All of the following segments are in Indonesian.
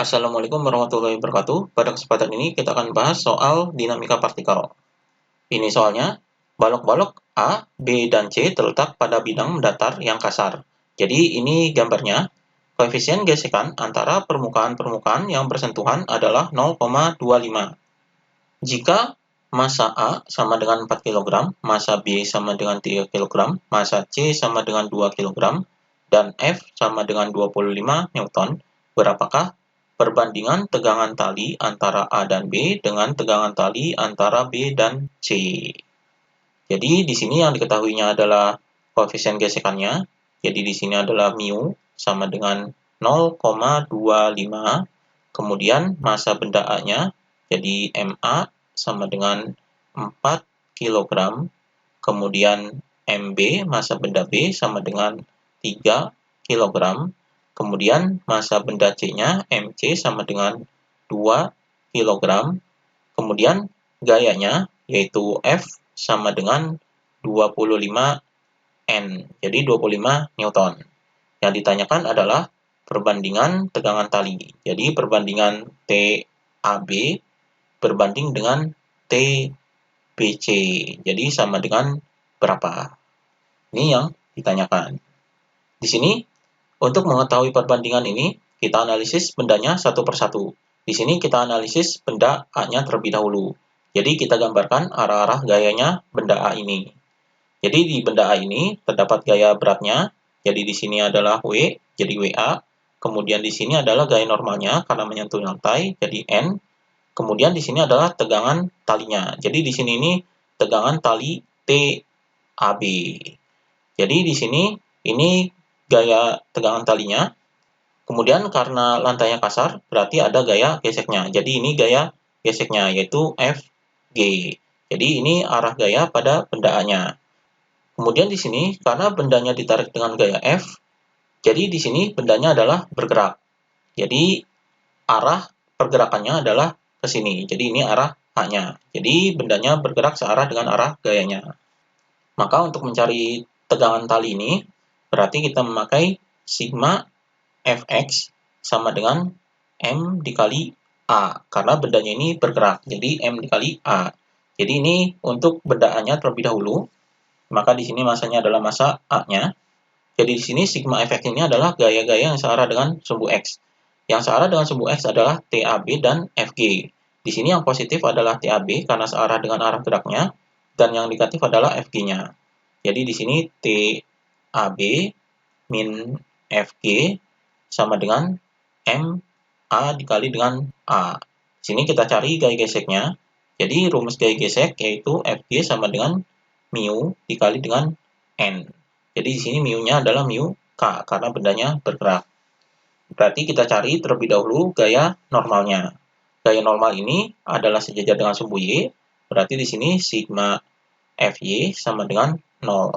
Assalamualaikum warahmatullahi wabarakatuh. Pada kesempatan ini kita akan bahas soal dinamika partikel. Ini soalnya, balok-balok A, B, dan C terletak pada bidang datar yang kasar. Jadi ini gambarnya, koefisien gesekan antara permukaan-permukaan yang bersentuhan adalah 0,25. Jika massa A sama dengan 4 kg, massa B sama dengan 3 kg, massa C sama dengan 2 kg, dan F sama dengan 25 Newton, berapakah perbandingan tegangan tali antara A dan B dengan tegangan tali antara B dan C? Jadi di sini yang diketahuinya adalah koefisien gesekannya. Jadi di sini adalah mu sama dengan 0,25. Kemudian massa benda A-nya jadi MA sama dengan 4 kg. Kemudian MB massa benda B sama dengan 3 kg. Kemudian massa benda C-nya MC sama dengan 2 kg. Kemudian gayanya yaitu F sama dengan 25 N. Jadi 25 Newton. Yang ditanyakan adalah perbandingan tegangan tali. Jadi perbandingan TAB berbanding dengan TBC. Jadi sama dengan berapa? Ini yang ditanyakan. Di sini untuk mengetahui perbandingan ini, kita analisis bendanya satu persatu. Di sini kita analisis benda A-nya terlebih dahulu. Jadi kita gambarkan arah-arah gayanya benda A ini. Jadi di benda A ini terdapat gaya beratnya. Jadi di sini adalah W, jadi WA. Kemudian di sini adalah gaya normalnya karena menyentuh lantai, jadi N. Kemudian di sini adalah tegangan talinya. Jadi di sini ini tegangan tali TAB. Jadi di sini ini gaya tegangan talinya. Kemudian karena lantainya kasar, berarti ada gaya geseknya. Jadi ini gaya geseknya, yaitu FG. Jadi ini arah gaya pada benda A-nya. Kemudian di sini, karena bendanya ditarik dengan gaya F, jadi di sini bendanya adalah bergerak. Jadi arah pergerakannya adalah ke sini. Jadi ini arah A-nya. Jadi bendanya bergerak searah dengan arah gayanya. Maka untuk mencari tegangan tali ini, berarti kita memakai sigma Fx sama dengan M dikali A. Karena bendanya ini bergerak, jadi M dikali A. Jadi ini untuk benda A-nya terlebih dahulu. Maka di sini massanya adalah massa A-nya. Jadi di sini sigma Fx ini adalah gaya-gaya yang searah dengan sumbu X. Yang searah dengan sumbu X adalah TAB dan FG. Di sini yang positif adalah TAB karena searah dengan arah geraknya, dan yang negatif adalah FG-nya. Jadi di sini TAB min FG sama dengan MA dikali dengan A. Di sini kita cari gaya geseknya. Jadi rumus gaya gesek yaitu FG sama dengan mu dikali dengan N. Jadi di sini mu-nya adalah mu K karena bendanya bergerak. Berarti kita cari terlebih dahulu gaya normalnya. Gaya normal ini adalah sejajar dengan sumbu Y. Berarti di sini sigma Fy sama dengan 0.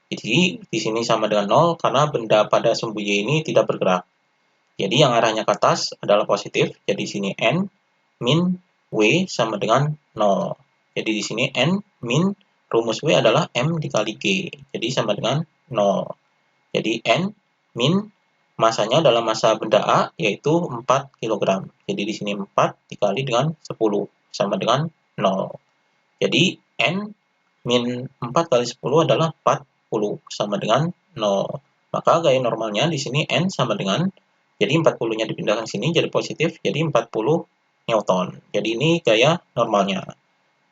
Jadi di sini sama dengan 0 karena benda pada sumbu Y ini tidak bergerak. Jadi yang arahnya ke atas adalah positif. Jadi di sini N min W sama dengan 0. Jadi di sini N min rumus W adalah M dikali G. Jadi sama dengan 0. Jadi N min massanya dalam massa benda A yaitu 4 kg. Jadi di sini 4 dikali dengan 10 sama dengan 0. Jadi N min 4 kali 10 adalah 40 sama dengan 0. Maka gaya normalnya di sini N sama dengan, jadi 40-nya dipindahkan ke sini jadi positif, jadi 40 Newton. Jadi ini gaya normalnya.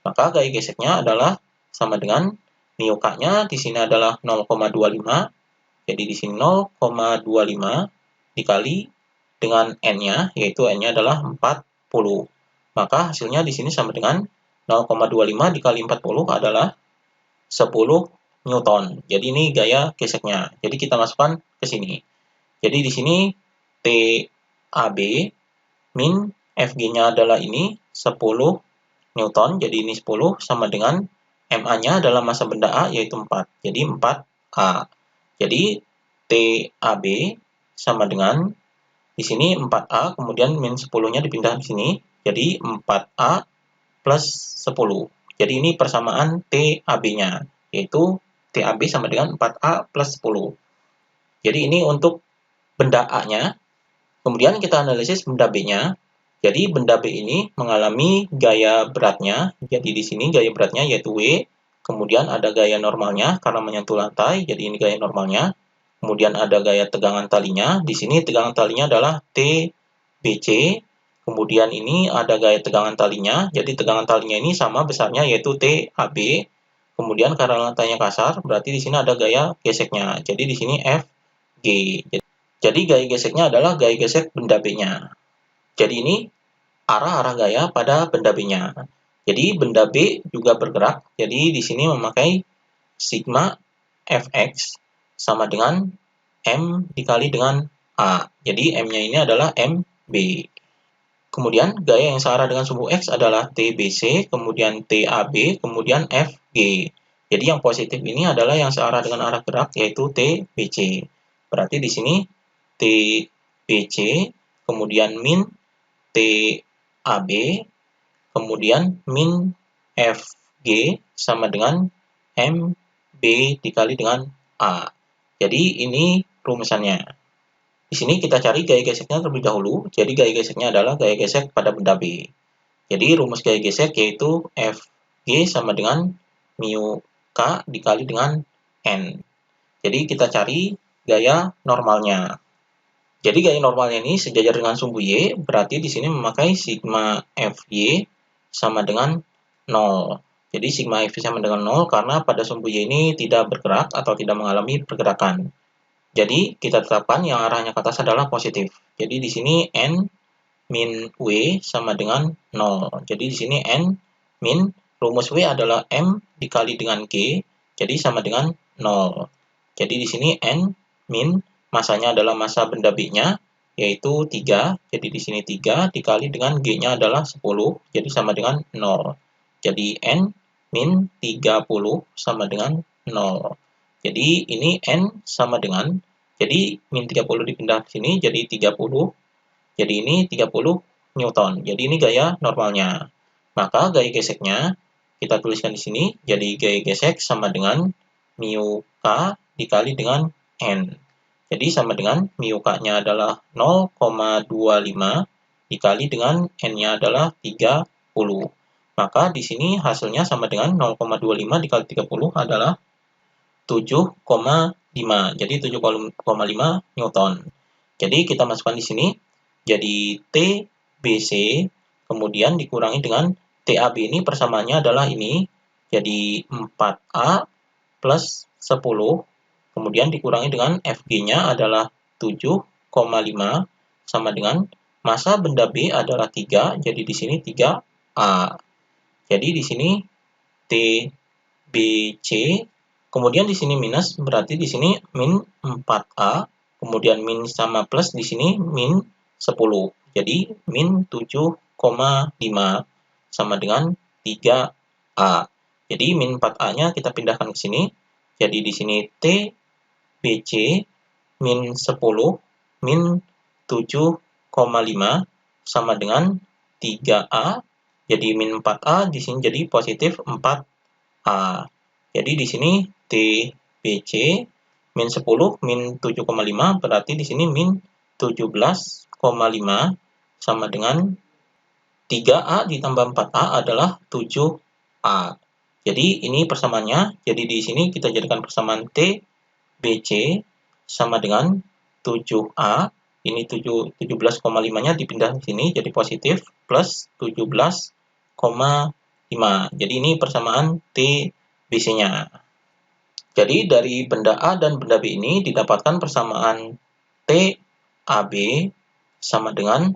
Maka gaya geseknya adalah sama dengan mu K-nya di sini adalah 0,25. Jadi di sini 0,25 dikali dengan N-nya, yaitu N-nya adalah 40. Maka hasilnya di sini sama dengan 0,25 dikali 40 adalah 10 Newton. Jadi ini gaya geseknya. Jadi kita masukkan ke sini. Jadi di sini TAB min FG-nya adalah ini 10 Newton. Jadi ini 10 sama dengan MA-nya adalah massa benda A yaitu 4. Jadi 4A. Jadi TAB sama dengan di sini 4A kemudian min 10-nya dipindahkan ke sini. Jadi 4A plus 10. Jadi ini persamaan TAB-nya yaitu TAB sama dengan 4A plus 10. Jadi ini untuk benda A-nya. Kemudian kita analisis benda B-nya. Jadi benda B ini mengalami gaya beratnya. Jadi di sini gaya beratnya yaitu W. Kemudian ada gaya normalnya karena menyentuh lantai. Jadi ini gaya normalnya. Kemudian ada gaya tegangan talinya. Di sini tegangan talinya adalah TBC. Kemudian ini ada gaya tegangan talinya. Jadi tegangan talinya ini sama besarnya yaitu TAB. Kemudian karena lantainya kasar, berarti di sini ada gaya geseknya. Jadi di sini FG. Jadi gaya geseknya adalah gaya gesek benda B-nya. Jadi ini arah-arah gaya pada benda B-nya. Jadi benda B juga bergerak. Jadi di sini memakai sigma Fx sama dengan M dikali dengan A. Jadi M-nya ini adalah MB. Kemudian gaya yang searah dengan sumbu X adalah TBC, kemudian TAB, kemudian FG. Jadi yang positif ini adalah yang searah dengan arah gerak yaitu TBC. Berarti di sini TBC, kemudian min TAB, kemudian min FG sama dengan MB dikali dengan A. Jadi ini rumusannya. Di sini kita cari gaya geseknya terlebih dahulu. Jadi gaya geseknya adalah gaya gesek pada benda B. Jadi rumus gaya gesek yaitu Fg sama dengan mu K dikali dengan N. Jadi kita cari gaya normalnya. Jadi gaya normalnya ini sejajar dengan sumbu Y, berarti di sini memakai sigma Fy sama dengan 0. Jadi sigma Fy sama dengan 0 karena pada sumbu Y ini tidak bergerak atau tidak mengalami pergerakan. Jadi kita tetapkan yang arahnya ke atas adalah positif. Jadi di sini N min W sama dengan 0. Jadi di sini N min rumus W adalah M dikali dengan G, jadi sama dengan 0. Jadi di sini N min masanya adalah massa benda B-nya yaitu 3. Jadi di sini 3 dikali dengan G-nya adalah 10, jadi sama dengan 0. Jadi N min 30 sama dengan 0. Jadi ini N sama dengan, jadi min 30 dipindah ke sini jadi 30. Jadi ini 30 Newton. Jadi ini gaya normalnya. Maka gaya geseknya kita tuliskan di sini. Jadi gaya gesek sama dengan mu K dikali dengan N. Jadi sama dengan mu K-nya adalah 0,25 dikali dengan N-nya adalah 30. Maka di sini hasilnya sama dengan 0,25 dikali 30 adalah 7,5. Jadi 7,5 Newton. Jadi kita masukkan di sini. Jadi TBC kemudian dikurangi dengan TAB ini persamaannya adalah ini. Jadi 4A plus 10. Kemudian dikurangi dengan FG-nya adalah 7,5 sama dengan massa benda B adalah 3. Jadi di sini 3A. Jadi di sini TBC. Kemudian di sini minus, berarti di sini min 4A, kemudian min sama plus di sini min 10. Jadi min 7,5 sama dengan 3A. Jadi min 4A-nya kita pindahkan ke sini. Jadi di sini TBC min 10 min 7,5 sama dengan 3A. Jadi min 4A di sini jadi positif 4A. Jadi di sini TBC min 10 min 7,5 berarti di sini min 17,5 sama dengan 3A ditambah 4A adalah 7A. Jadi ini persamaannya. Jadi di sini kita jadikan persamaan TBC sama dengan 7A. Ini 17,5-nya dipindah di sini jadi positif plus 17,5. Jadi ini persamaan TBC-nya. Jadi dari benda A dan benda B ini didapatkan persamaan TAB sama dengan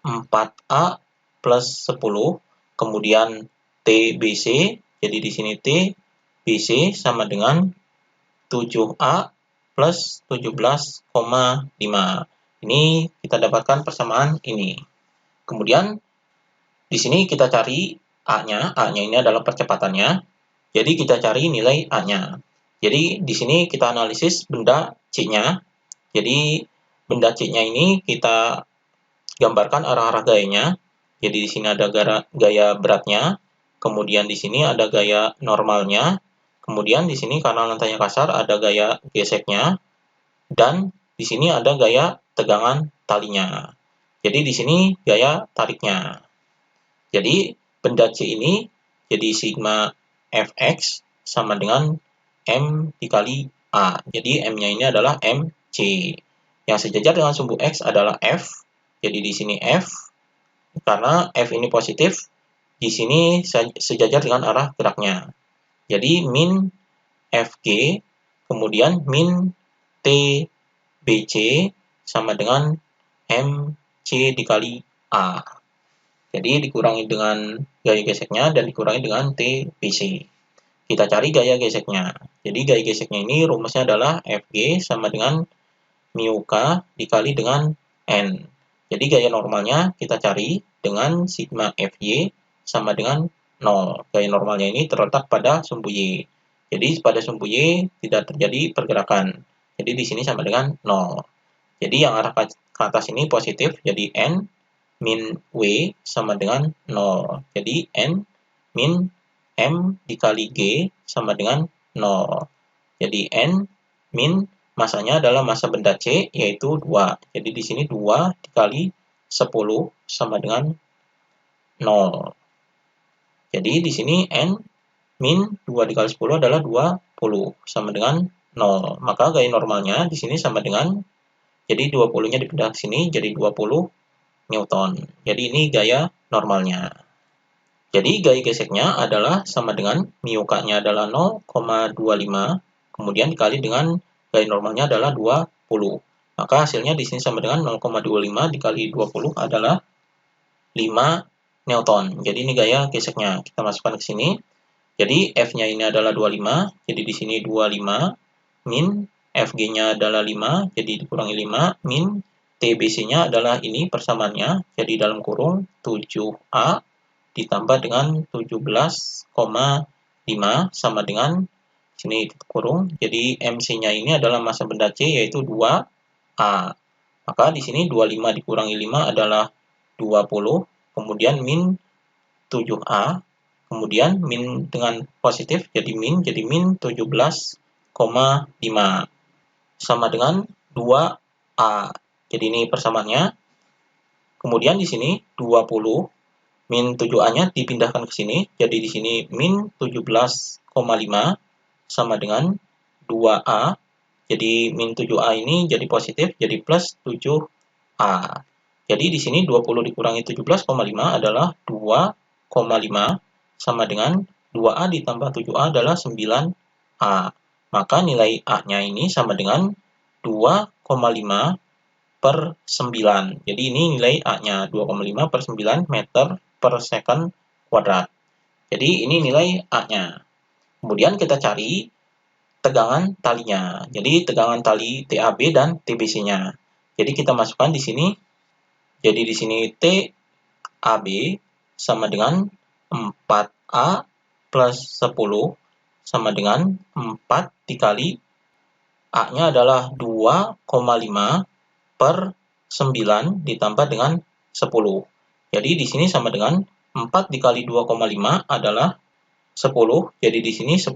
4A plus 10, kemudian TBC, jadi di sini TBC sama dengan 7A plus 17,5. Ini kita dapatkan persamaan ini. Kemudian di sini kita cari A-nya. A-nya ini adalah percepatannya. Jadi kita cari nilai A-nya. Jadi di sini kita analisis benda C-nya. Jadi benda C-nya ini kita gambarkan arah-arah gayanya. Jadi di sini ada gaya beratnya, kemudian di sini ada gaya normalnya, kemudian di sini karena lantainya kasar ada gaya geseknya, dan di sini ada gaya tegangan talinya. Jadi di sini gaya tariknya. Jadi benda C ini jadi sigma Fx sama dengan M dikali A. Jadi M-nya ini adalah MC. Yang sejajar dengan sumbu X adalah F. Jadi di sini F. Karena F ini positif, di sini sejajar dengan arah geraknya. Jadi min Fg, kemudian min TBC sama dengan MC dikali A. Jadi dikurangi dengan gaya geseknya dan dikurangi dengan TBC. Kita cari gaya geseknya. Jadi gaya geseknya ini rumusnya adalah Fg sama dengan mu K dikali dengan N. Jadi gaya normalnya kita cari dengan sigma Fy sama dengan 0. Gaya normalnya ini terletak pada sumbu Y. Jadi pada sumbu Y tidak terjadi pergerakan. Jadi di sini sama dengan 0. Jadi yang arah ke atas ini positif, jadi N min W sama dengan 0. Jadi N min M dikali G sama dengan 0. Jadi N min masanya adalah massa benda C, yaitu 2. Jadi di sini 2 dikali 10 sama dengan 0. Jadi di sini N min 2 dikali 10 adalah 20 sama dengan 0. Maka gaya normalnya di sini sama dengan, jadi 20-nya dipindah ke sini jadi 20 Newton. Jadi ini gaya normalnya. Jadi gaya geseknya adalah sama dengan mu K-nya adalah 0,25, kemudian dikali dengan gaya normalnya adalah 20. Maka hasilnya di sini sama dengan 0,25 dikali 20 adalah 5 Newton. Jadi ini gaya geseknya. Kita masukkan ke sini. Jadi F-nya ini adalah 25, jadi di sini 25 min Fg-nya adalah 5, jadi dikurangi 5 min TBC-nya adalah ini persamaannya, jadi dalam kurung 7A ditambah dengan 17,5 sama dengan sini kurung. Jadi MC-nya ini adalah massa benda C yaitu 2A. Maka di sini 25 dikurangi 5 adalah 20, kemudian min 7A, kemudian min dengan positif jadi min 17,5 sama dengan 2A. Jadi ini persamaannya. Kemudian di sini 20 min 7A-nya dipindahkan ke sini. Jadi di sini min 17,5 sama dengan 2A. Jadi min 7A ini jadi positif, jadi plus 7A. Jadi di sini 20 dikurangi 17,5 adalah 2,5 sama dengan 2A ditambah 7A adalah 9A. Maka nilai A-nya ini sama dengan 2,5 per 9. Jadi ini nilai A-nya 2,5 per 9 meter per second kuadrat. Jadi ini nilai A-nya. Kemudian kita cari tegangan talinya. Jadi tegangan tali TAB dan TBC-nya. Jadi kita masukkan di sini. Jadi di sini TAB sama dengan 4A plus 10 sama dengan 4 dikali A-nya adalah 2,5 per 9 ditambah dengan 10. Jadi di sini sama dengan 4 dikali 2,5 adalah 10. Jadi di sini 10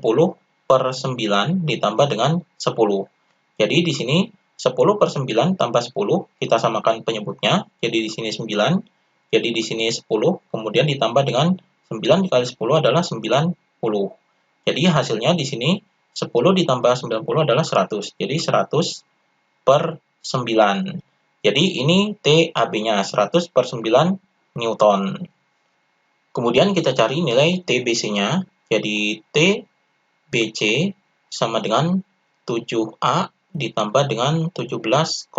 per 9 ditambah dengan 10. Jadi di sini 10 per 9 tambah 10, kita samakan penyebutnya. Jadi di sini 9. Jadi di sini 10, kemudian ditambah dengan 9 dikali 10 adalah 90. Jadi hasilnya di sini 10 ditambah 90 adalah 100. Jadi 100 per 9. Jadi ini TAB-nya 100 per 9 Newton. Kemudian kita cari nilai TBC-nya. Jadi TBC sama dengan 7A ditambah dengan 17,5.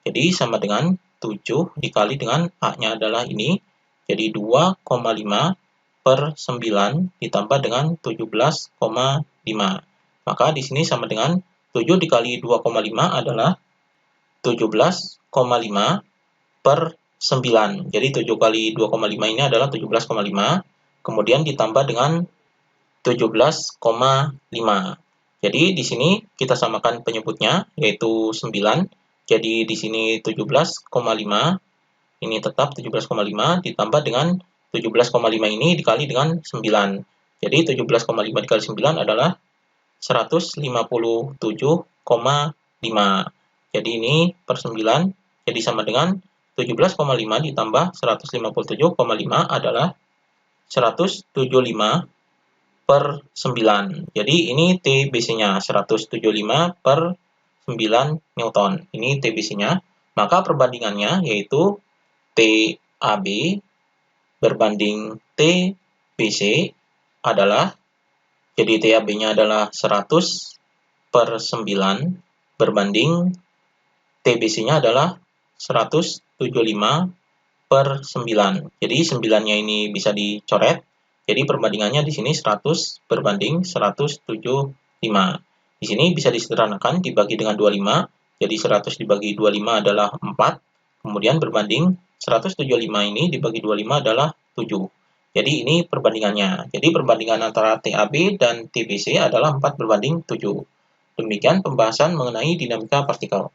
Jadi sama dengan 7 dikali dengan A-nya adalah ini. Jadi 2,5 per 9 ditambah dengan 17,5. Maka di sini sama dengan 7 dikali 2,5 adalah 17,5 per 9. Jadi 7 kali 2,5 ini adalah 17,5. Kemudian ditambah dengan 17,5. Jadi di sini kita samakan penyebutnya, yaitu 9. Jadi di sini 17,5. Ini tetap 17,5 ditambah dengan 17,5 ini dikali dengan 9. Jadi 17,5 dikali 9 adalah 157,5. Jadi ini per 9 Jadi sama dengan 17,5 ditambah 157,5 adalah 175 per 9. Jadi ini TBC-nya 175 per 9 Newton. Ini TBC-nya. Maka perbandingannya yaitu TAB berbanding TBC adalah, jadi TAB-nya adalah 100 per 9 berbanding TBC-nya adalah 175 per 9. Jadi 9-nya ini bisa dicoret. Jadi perbandingannya di sini 100 berbanding 175. Di sini bisa disederhanakan dibagi dengan 25. Jadi 100 dibagi 25 adalah 4. Kemudian berbanding 175 ini dibagi 25 adalah 7. Jadi ini perbandingannya. Jadi perbandingan antara TAB dan TBC adalah 4 berbanding 7. Demikian pembahasan mengenai dinamika partikel.